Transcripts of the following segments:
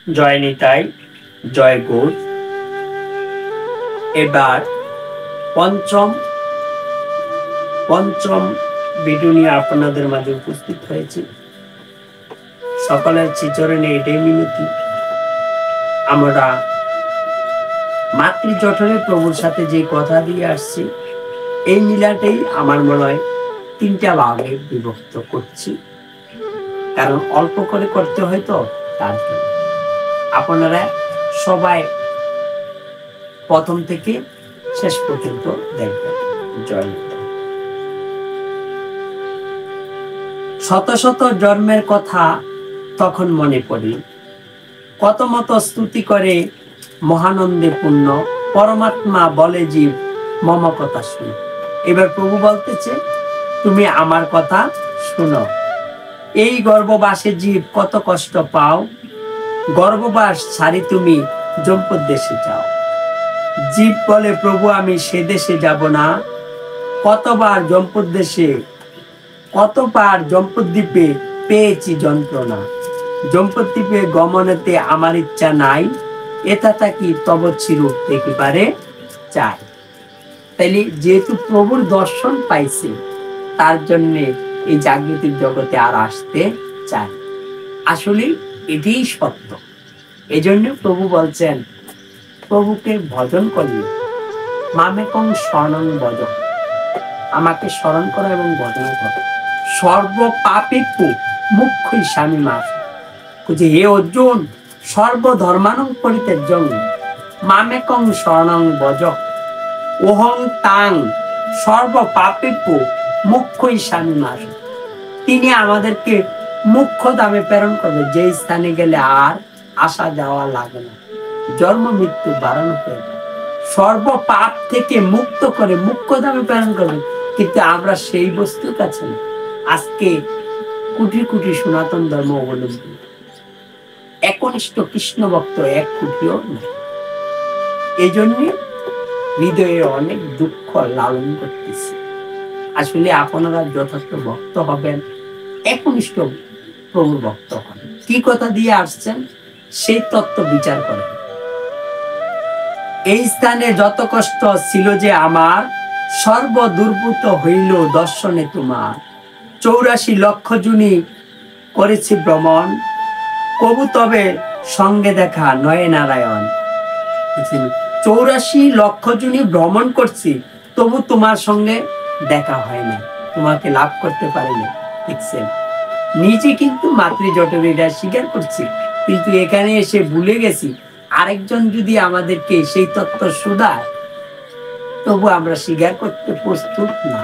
জয় নিতাই, জয় গৌর। এবার পঞ্চম ভিডিও নিয়ে আপনাদের মাঝে উপস্থিত হয়েছে। সকলের শ্রীচরণে এটাই মিনতি, আমরা মাতৃজঠরে প্রভুর সাথে যে কথা দিয়ে আসছি, এই মিলাটাই আমার মনে হয় তিনটা ভাগে বিভক্ত করছি, কারণ অল্প করে করতে হয় তো, তার জন্য আপনারা সবাই প্রথম থেকে শেষ পর্যন্ত দেখবেন। জয় নিতাই। শত শত জন্মের কথা তখন মনে পড়ে, কত মত স্তুতি করে মহানন্দে পূর্ণ, পরমাত্মা বলে জীব মম কথা শুনো। এবার প্রভু বলতেছে, তুমি আমার কথা শুনো। এই গর্ভবাসে জীব কত কষ্ট পাও, গর্ভবাস ছাড়ি তুমি যমপুর দেশে যাও। জীব বলে, প্রভু আমি সে দেশে যাব না, কতবার যমপুর দেশে, কতবার যমপুর দ্বীপে পেয়েছি যন্ত্রণা। যমপুর দ্বীপে গমনেতে আমার ইচ্ছা নাই, এটা থাকি তব চিরূপ দেখিবারে চাই। তাইলে যেহেতু প্রভুর দর্শন পাইছে, তার জন্য এই জাগতিক জগতে আর আসতে চায়। আসলে এটাই সত্য। এই জন্য প্রভু বলছেন, প্রভুকে ভজন করলে মামেকং শরণং ভজ, আমাকে স্মরণ করো এবং ভজন করো। সর্ব পাপেভ্যো মুখ্যই স্বামী মাস, যে হে অর্জুন, সর্বধর্মানং পরিত্যাজ্যং মামেকং শরণং ভজ, ওহং তাং সর্ব পাপেভ্যো মুখ্যই স্বামী মাস। তিনি আমাদেরকে মুখ্য ধামে প্রেরণ করবে, যে স্থানে গেলে আর আসা যাওয়া লাগে না, জন্ম মৃত্যু বারণ করে, সর্ব পাপ থেকে মুক্ত করে মুখ্য ধামে প্রেরণ করবে। কিন্তু আমরা সেই বস্তুর কাছে না। আজকে কোটি কোটি সনাতন ধর্ম অবলম্বী, একনিষ্ঠ কৃষ্ণ ভক্ত এক কোটিও নেই। এই জন্য হৃদয়ে অনেক দুঃখ লালন করতেছি। আসলে আপনারা যথার্থ ভক্ত হবেন, একনিষ্ঠ প্রভুর ভক্ত হন। কি কথা দিয়ে আসছেন সেই তত্ত্ব বিচার করেন। এই স্থানে যত কষ্ট ছিল যে আমার, সর্ব দুর্ভূত হইল দর্শনে তোমার। 84 লক্ষ জুনি করেছি ভ্রমণ, কবু তবে সঙ্গে দেখা নয় নারায়ণ। 84 লক্ষ জুনি ভ্রমণ করছি, তবু তোমার সঙ্গে দেখা হয় না, তোমাকে লাভ করতে পারিনি। দেখছেন, নিজে কিন্তু মাতৃজঠরে এটা স্বীকার করছি, কিন্তু এখানে এসে ভুলে গেছি আরেকজন যদি আমাদেরকে সেই তত্ত্ব শুধায়, তবু আমরা স্বীকার করতে প্রস্তুত না।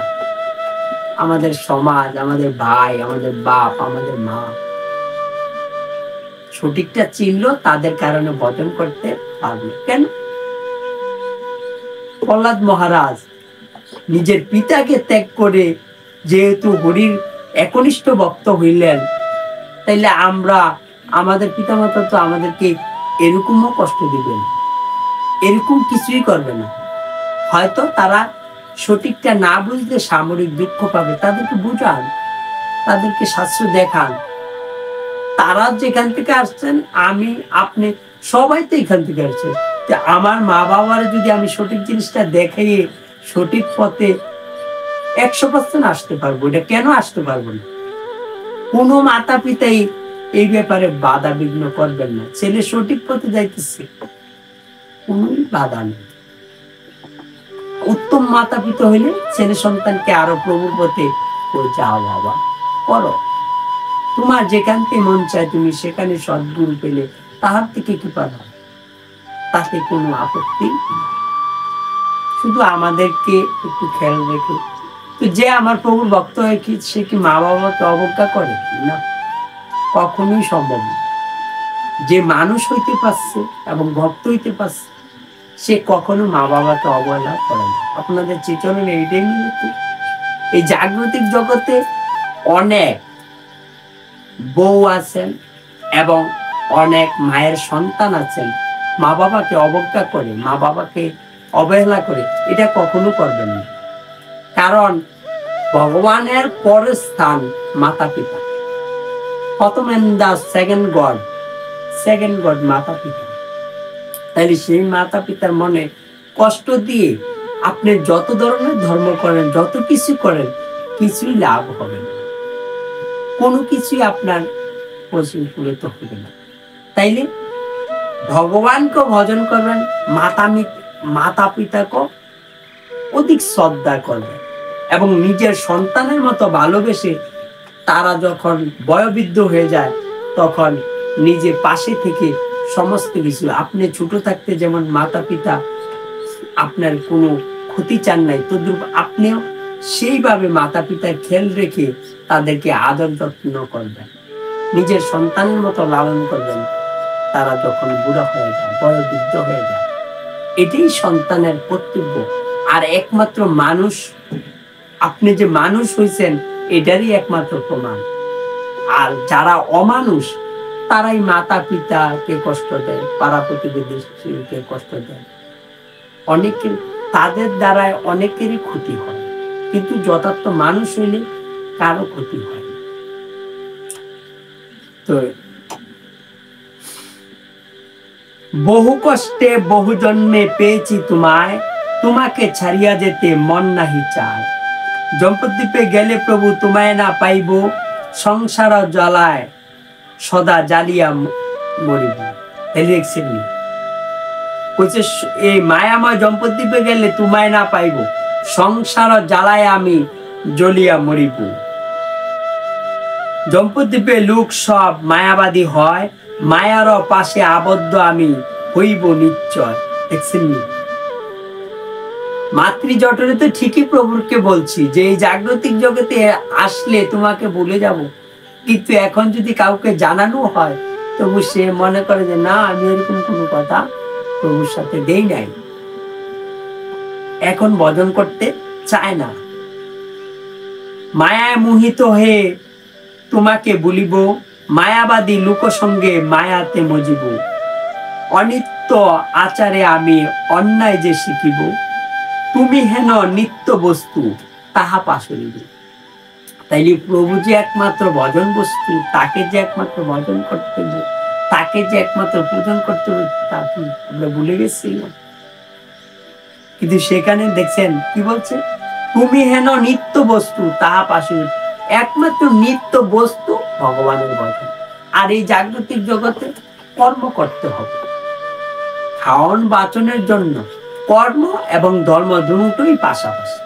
আমাদের সমাজ, আমাদের ভাই, আমাদের বাপ, আমাদের মা সঠিকটা চিনলো, তাদের কারণে ভজন করতে পারবে কেন? প্রহ্লাদ মহারাজ নিজের পিতাকে ত্যাগ করে যেহেতু হরির একনিষ্ঠ ভক্ত হইলেন, তাইলে আমরা, আমাদের পিতামাতা তো আমাদেরকে এরকমও কষ্ট দিবেন, এরকম কিছুই করবে না। হয়তো তারা সঠিকটা না বুঝলে সামরিক দুঃখ পাবে, তাদেরকে বুঝান, তাদেরকে শাস্ত্র দেখান। তারা যেখান থেকে আসছেন, আমি আপনি সবাই তো এখান থেকে আসছেন। আমার মা বাবার যদি আমি সঠিক জিনিসটা দেখাই, সঠিক পথে 100% আসতে পারবো, এটা কেন আসতে পারবো না? কোনো মাতা পিতাই এই ব্যাপারে বাধা বিঘ্ন করবেন না। ছেলে সঠিক পথে যাইতেছে, কোন বাধা নেই। উত্তম মাতা পিতা হইলে ছেলে সন্তানকে আরো প্রভুর পথে যাও বাবা, করো, তোমার যেখান থেকে মন চায় তুমি সেখানে সদ্গুরু পেলে তাহার থেকে কি পাবা, তাতে কোনো আপত্তি। শুধু আমাদেরকে একটু খেয়াল রেখে, তো যে আমার প্রভুর ভক্ত হয়ে কি সে কি মা বাবাকে অবজ্ঞা করে না? কখনোই সম্ভব না। যে মানুষ হইতে পারছে এবং ভক্ত হইতে পারছে, সে কখনো মা বাবাকে অবহেলা করে না। আপনাদের চেতনের এইটাই মিলতে, এই জাগতিক জগতে অনেক বউ আছেন এবং অনেক মায়ের সন্তান আছেন, মা বাবাকে অবজ্ঞা করে, মা বাবাকে অবহেলা করে, এটা কখনো করবেন না। কারণ ভগবানের পরের স্থান মাতা পিতা, প্রথম and the second God second God মাতা পিতা। তাইলে সেই মাতা পিতার মনে কষ্ট দিয়ে আপনি যত ধরনের ধর্ম করেন, যত কিছু করেন, কিছুই লাভ হবে না, কোনো কিছুই আপনার পরিপূরিত হবে না। তাইলে ভগবানকে ভজন করবেন, মাতা পিতাকে অধিক শ্রদ্ধা করবেন এবং নিজের সন্তানের মতো ভালোবেসে তারা যখন বয়োবৃদ্ধ হয়ে যায় তখন নিজে পাশে থেকে সমস্ত কিছু, আপনি ছোট থাকতে যেমন মাতা পিতা আপনার কোনো ক্ষতি চান নাই, তদ্রূপ আপনিও সেইভাবে মাতা পিতার খেয়াল রেখে তাদেরকে আদর যত্ন করবেন, নিজের সন্তানের মতো লালন করবেন। তারা যখন বুড়া হয়ে যায়, বয়োবৃদ্ধ হয়ে যায়, এটাই সন্তানের কর্তব্য। আর একমাত্র মানুষ, আপনি যে মানুষ হয়েছেন এটারই একমাত্র প্রমাণ। আর যারা অমানুষ তারাই মাতা পিতাকে কষ্ট দেয়, পাড়া প্রতিবেশীকে কষ্ট দেয়, অনেকের তাদের দ্বারায় অনেকেরই ক্ষতি হয়, কিন্তু যথার্থ মানুষ হইলে কারো ক্ষতি হয় না। তো বহু কষ্টে বহু জন্মে পেয়েছি তোমায়, তোমাকে ছাড়িয়া যেতে মন নাহি চায়। জম্পদ্বীপে গেলে প্রভু তোমায় না পাইব, সংসার জ্বালায় সদা জ্বালিয়া মরিব। এই মায়াময় জম্পদ্বীপে গেলে তোমায় না পাইব, সংসার জ্বালায় আমি জ্বলিয়া মরিব। জম্পদ্বীপে লোক সব মায়াবাদী হয়, মায়ার পাশে আবদ্ধ আমি হইব নিশ্চয়। দেখছেন নি? মাতৃজঠরে তো ঠিকই প্রভুকে বলছি যে এই জাগতিক জগতে আসলে তোমাকে ভুলে যাব, কিন্তু এখন যদি কাউকে জানানো হয় তবু সে মনে করে যে না, আমি এরকম কোনো কথা প্রভুর সাথে দেই নাই, এখন ভজন করতে চায় না। মায়ায় মোহিত হয়ে তোমাকে বলিব, মায়াবাদী লোক সঙ্গে মায়াতে মজিব। অনিত্য আচারে আমি অন্যায় যে শিখিব, তুমি হেন নিত্য বস্তু তাহা পাশরিব। তাইলে প্রভু যে একমাত্র ভজন বস্তু, তাকে যে একমাত্র ভজন করতে হবে, তাকে যে একমাত্র পূজন করতে হবে, তা কি আমরা ভুলে গেছি? কিন্তু সেখানে দেখছেন কি বলছে, তুমি হেন নিত্য বস্তু তাহা পাশরিব। একমাত্র নিত্য বস্তু ভগবানের ভজন। আর এই জাগতিক জগতে কর্ম করতে হবে, খাওয়ান বাঁচনের জন্য কর্ম এবং ধর্ম দুটোই পাশাপাশি।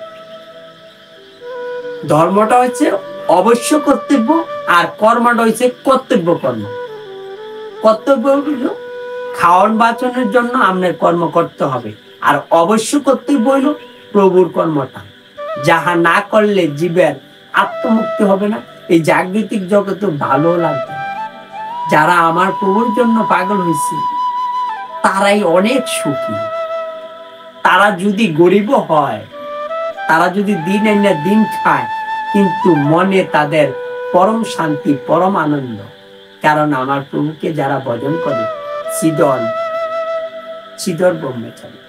ধর্মটা হচ্ছে অবশ্য কর্তব্য আর কর্মটা হচ্ছে কর্তব্য কর্ম। কর্তব্য হইল খাওয়ান বাঁচনের জন্য আপনার কর্ম করতে হবে, আর অবশ্য কর্তব্য হইল প্রভুর কর্মটা, যাহা না করলে জীবের আত্মমুক্তি হবে না, এই জাগতিক জগতে ভালো লাগবে। যারা আমার প্রভুর জন্য পাগল হয়েছে তারাই অনেক সুখী। তারা যদি গরিব হয়, তারা যদি দিন এনে দিন খায়, কিন্তু মনে তাদের পরম শান্তি, পরম আনন্দ। কারণ আমার প্রভুকে যারা ভজন করে, ছিদর ব্রহ্মচারী,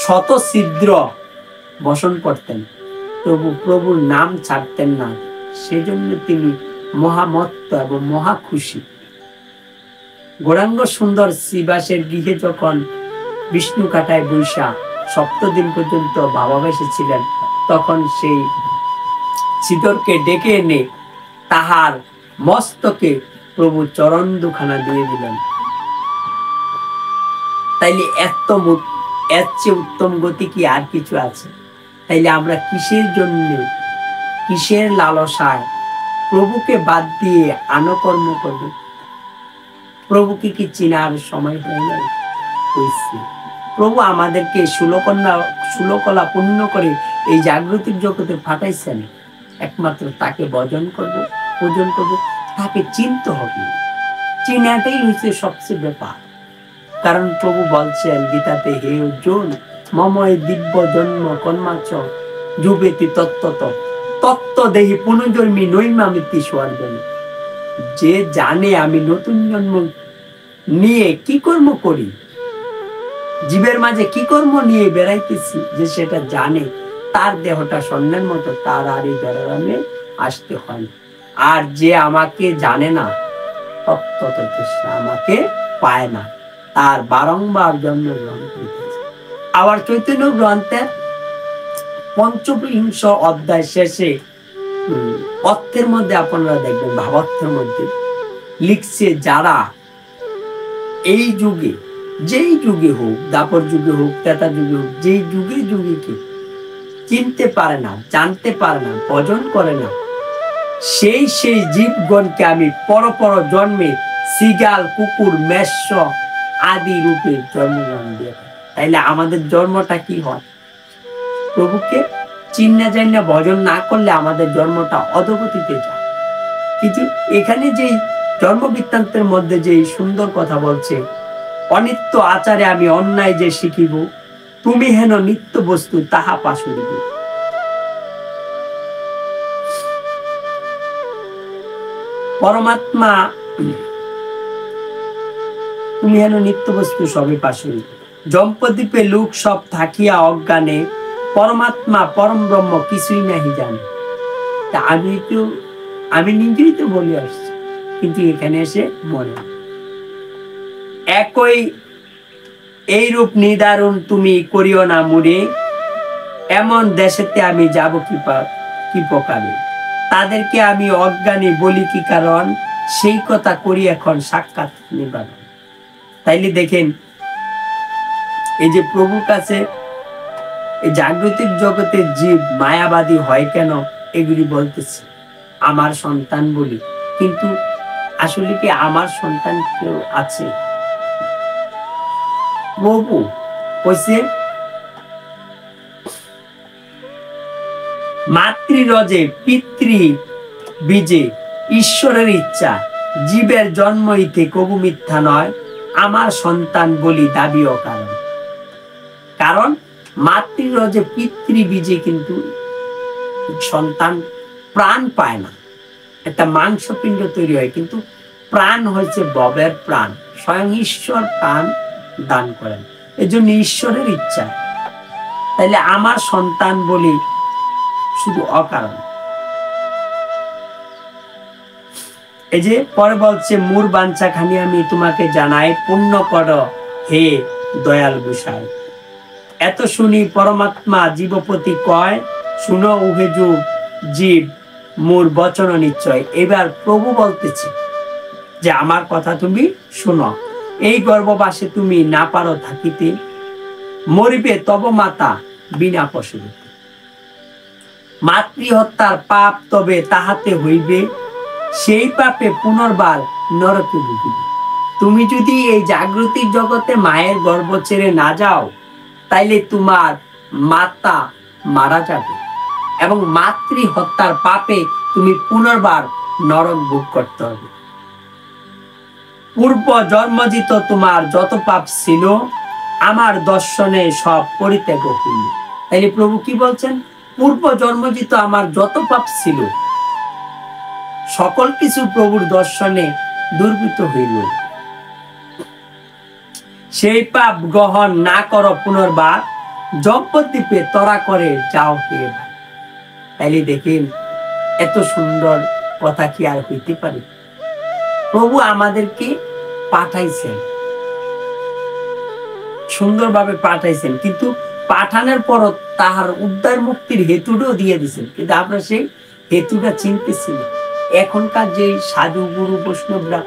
শত ছিদ্র বসন করতেন, প্রভুর নাম ছাড়তেন না, সেজন্য তিনি মহামত্ত এবং মহা খুশি। গৌরাঙ্গ সুন্দর শ্রীবাসের গৃহে যখন বিষ্ণু কাটায় বৈশা 7 দিন পর্যন্ত বাবা এসেছিলেন, তখন সেই ছিদরকে ডেকে এনে তাহার মস্তকে প্রভু চরণ দুখানা দিয়ে দিলেন। তাইলে এর চেয়ে উত্তম গতি কি আর কিছু আছে? তাইলে আমরা কিসের জন্য, কিসের লালসায় প্রভুকে বাদ দিয়ে আনকর্ম করব? প্রভুকে কি চিনার সময় হয়ে গেল? প্রভু আমাদেরকে ষোলকলা পূর্ণ করে এই জাগতিক জগতে পাঠাইছেন, একমাত্র তাকে ভজন করব, পূজন করব, তাকে চিনতে হবে। চিনাটাই হচ্ছে সবচেয়ে ব্যাপার। কারণ প্রভু বলছেন গীতাতে, হে অর্জুন, মময় দিব্য জন্ম কর্মাচ যুবেতি তত্ত্ব দেহি পুনর্জন্মী নৈমামিতি স্বর্জন। যে জানে আমি নতুন জন্ম নিয়ে কি কর্ম করি, জীবের মাঝে কি কর্ম নিয়ে বেড়াইতেছি, যে সেটা জানে, তার দেহটা স্বর্ণের মতো, তার আর এই বেড়ানো আসতে হয়। আর যে আমাকে জানে না, তত্ত্বত তৃষ্ণা, আমাকে পায় না, তার বারংবার জন্মগ্রহণ করিতেছে। আবার চৈতন্য গ্রন্থের পঞ্চবিংশ অধ্যায় শেষে অর্থের মধ্যে আপনারা দেখবেন, ভাবার্থের মধ্যে লিখছে, যারা এই যুগে, যেই যুগে হোক, দাপর যুগে হোক, ত্রেতা যুগে হোক, যেই যুগে যুগীকে চিনতে পারে না, জানতে পারে না, ভজন করে না, সেই সেই জীবগণকে আমি পরপর জন্মে সিগাল, কুকুর, মেষ্য আদি রূপে জন্মগ্রহণ দিয়ে। তাইলে আমাদের জন্মটা কি হয়? প্রভুকে চিন্না জান্না ভজন না করলে আমাদের জন্মটা অধোগতিতে যায়। কিন্তু এখানে যে জন্ম বৃত্তান্তের মধ্যে যে সুন্দর কথা বলছে, অনিত্য আচারে আমি অন্যায় যে শিখিব, তুমি হেন নিত্য বস্তু তাহা পাশুরিব। পরমাত্মা তুমি হেন নিত্য বস্তু সবই পাশুরিব। জম্পদ্বীপে লোক সব থাকিয়া অজ্ঞানে, পরমাত্মা পরম ব্রহ্ম কিছুই নাহি জানে। আমি নিজেই তো বলে আসছি, কিন্তু এখানে এসে মনে একই এই রূপ নিদারুণ তুমি করিও না মুড়ে, এমন দেশেতে আমি যাব কি প্রকারে, তাদেরকে আমি অজ্ঞানী বলি কি কারণ, সেই কথা করি এখন সাক্ষাৎ নিবারণ। তাইলে দেখেন, এই যে প্রভুর কাছে এই জাগতিক জগতের জীব মায়াবাদী হয় কেন, এগুলি বলতেছে আমার সন্তান বলি, কিন্তু আসলে কি আমার সন্তান কেউ আছে? প্রভু কইছে, মাতৃরজে পিতৃ বীজে ঈশ্বরের ইচ্ছা, জীবের জন্ম হইতে কবু মিথ্যা নয়, আমার সন্তান বলি দাবি অকারণ। কারণ মাতৃরজে পিতৃ বীজে কিন্তু সন্তান প্রাণ পায় না, একটা মাংসপিণ্ড তৈরি হয়, কিন্তু প্রাণ হয়েছে ববের প্রাণ, স্বয়ং ঈশ্বর প্রাণ দান করেন, এই জন্য ঈশ্বরের ইচ্ছা। তাইলে আমার সন্তান বলি শুধু অকারণ। এই যে পরে বলছে, মূর বাঞ্ছা খানি আমি তোমাকে জানাই, পুণ্য কর হে দয়াল গোসাই। এত শুনি পরমাত্মা জীবপতি কয়, শুনো উহে যুগ জীব মোর বচন নিশ্চয়। এবার প্রভু বলতেছে যে আমার কথা তুমি শুনো, এই গর্ভবাসে তুমি না পারো থাকিতে, মরিবে তব মাতা বিনা পশুরূপে। মাতৃহত্যার পাপ তবে তাহাতে হইবে, সেই পাপে পুনর্বার নরকে ভুগিবে। তুমি যদি এই জাগতিক জগতে মায়ের গর্ভ ছেড়ে না যাও, তাইলে তোমার মাতা মারা যাবে এবং মাতৃ হত্যার পাপে তুমি পুনর্বার নরক ভোগ করতে হবে। পূর্ব জন্মজিত তোমার যত পাপ ছিল, আমার দর্শনে সব পরিত্যাগ হইল। তাইলে প্রভু কি বলছেন? পূর্ব জন্মজিত আমার যত পাপ ছিল, সকল কিছু প্রভুর দর্শনে দুর্বৃত হইল। সেই পাপ গ্রহণ না করো পুনর্বার, জম্পদ্বীপে তরা করে যাও হে। তাইলে দেখেন, এত সুন্দর কথা কি আর হইতে পারে? প্রভু আমাদেরকে পাঠাইছেন, সুন্দরভাবে পাঠাইছেন, কিন্তু পাঠানোর পর তাহার উদ্ধার মুক্তির হেতুটাও দিয়ে দিয়েছেন, কিন্তু আমরা সেই হেতুটা চিনতেছি না। এখনকার যে সাধু গুরু বৈষ্ণবরা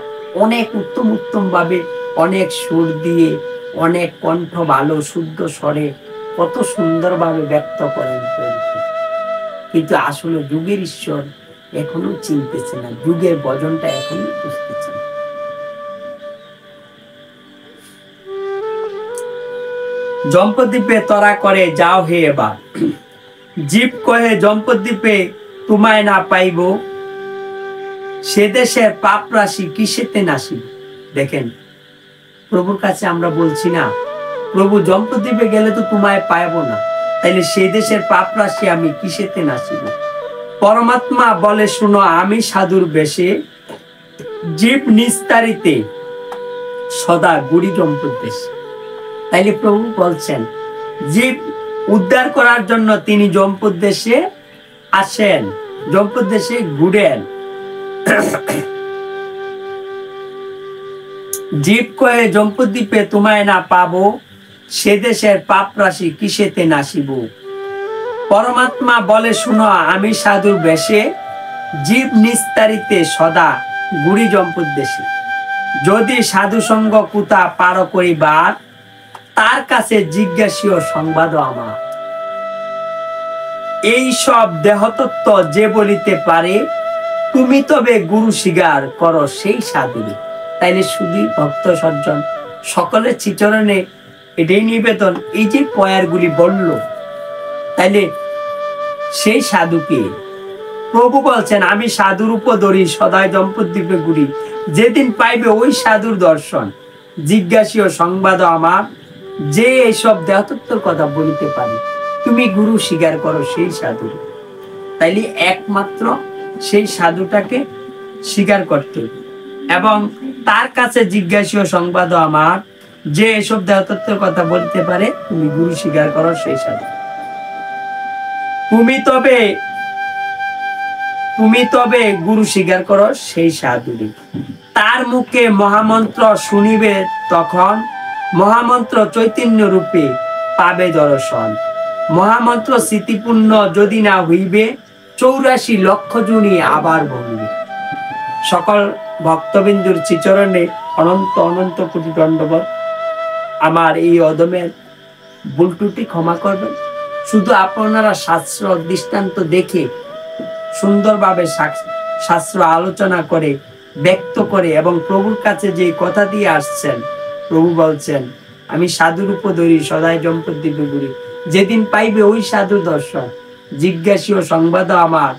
অনেক উত্তম উত্তম ভাবে, অনেক সুর দিয়ে, অনেক কণ্ঠ ভালো শুদ্ধ স্বরে কত সুন্দরভাবে ব্যক্ত করেন, কিন্তু আসলে যুগের ঈশ্বর এখনো চিনতেছে না, যুগের ভজনটা এখনো বুঝতেছে না। জম্পদ্বীপে তরা করে যাও হে এবার, জীব কহে জম্পদ্বীপে তোমায় না পাইব, সে দেশে পাপ রাশি কিসেতে নাসিব। দেখেন, প্রভুর কাছে আমরা বলছি না প্রভু জম্পদ্বীপে গেলে তো তোমায় পাইব না, তাইলে সে দেশের পাপ রাশি আমি কিসেতে নাসিব। পরমাত্মা বলে, শুনো আমি সাধুর বেশে, জীব নিস্তারিতে সদা গুড়ি জম্পদ্দেশে। তাইলে প্রভু বলছেন, জীব উদ্ধার করার জন্য তিনি জম্পদ্দেশে আসেন, জম্পদ্দেশে ঘুরেন। জীব কয়ে জম্পুদ্বীপে তোমায় না পাবো, সে দেশের পাপ রাশি কিসেতে নাসিব। পরমাত্মা বলে শুনো আমি সাধুর বেশে, জীব নিস্তারিতে সদা গুড়ি জম্পুদ্দেশে। যদি সাধু সঙ্গ কুতা পার করিবার, তার কাছে জিজ্ঞাসীয় সংবাদ আমার। এই সব দেহতত্ত্ব যে বলিতে পারে, তুমি তবে গুরু স্বীকার করো সেই সাধুরে। তাইলে শুধু ভক্ত সজ্জন সকলের চিচরণে এটাই নিবেদন, এই যে পয়ারগুলি বলল, তাইলে সেই সাধুকে প্রভু বলছেন আমি সাধুর উপদরি সদাই জম্পুদ্বীপে ঘুরি, যেদিন পাইবে ওই সাধুর দর্শন, জিজ্ঞাসীয় সংবাদ আমার। যে এইসব দেহতত্ত্বের কথা বলিতে পারে, তুমি গুরু স্বীকার করো সেই সাধু। তাইলে একমাত্র সেই সাধুটাকে স্বীকার করতে এবং তার কাছে জিজ্ঞাসীয় সংবাদ আমার। যে এসব দেহতত্ত্বের কথা বলতে পারে, তুমি গুরু স্বীকার করো সেই সাধু। তুমি তবে গুরু স্বীকার করো সেই সাধুরে। তার মুখে মহামন্ত্র শুনিবে, তখন মহামন্ত্র চৈতন্য রূপে পাবে দর্শন। মহামন্ত্র স্মৃতিপূর্ণ যদি না হইবে, 84 লক্ষ জুনি আবার ভঙ্গিবে। সকল ভক্তবিন্দুর চিচরণে অনন্ত অনন্ত কোটি দণ্ডবত। আমার এই অদমের ভুল ত্রুটি ক্ষমা করবেন। শুধু আপনারা শাস্ত্র দৃষ্টান্ত দেখে সুন্দরভাবে শাস্ত্র আলোচনা করে ব্যক্ত করে এবং প্রভুর কাছে যে কথা দিয়ে আসছেন, প্রভু বলছেন আমি সাধুর উপদরি সদাই জম্পুদ্বীপে ঘুরি, যেদিন পাইবে ওই সাধু দর্শন, জিজ্ঞাসীয় সংবাদ আমার।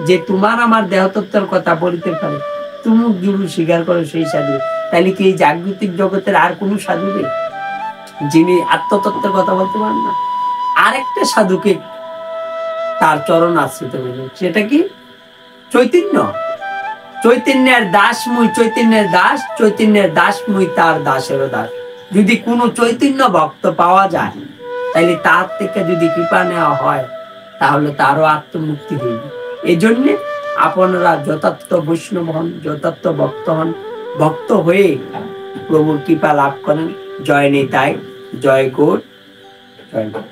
যে তোমার আমার দেহতত্ত্বের কথা বলিতে পারে, তুমি গুরু স্বীকার করো সেই সাধু। তাহলে কি এই জাগতিক জগতের আর কোন সাধু নেই যিনি আত্মতত্ত্বের কথা বলতে পারেন না? আরেকটা সাধুকে তার চরণ আশ্রিত হইল, সেটা কি? চৈতন্য। চৈতন্যের দাস মুই, চৈতন্যের দাস, চৈতন্যের দাস মুই তার দাসেরও দাস। যদি কোনো চৈতন্য ভক্ত পাওয়া যায়, তাহলে তার থেকে যদি কৃপা নেওয়া হয়, তাহলে তারও আত্মমুক্তি হইবে। এই জন্য আপনারা যথার্থ বৈষ্ণব হন, যথার্থ ভক্ত হন, ভক্ত হয়ে প্রভুর কৃপা লাভ করেন। জয় নিতাই, জয় গৌর, জয় গৌর।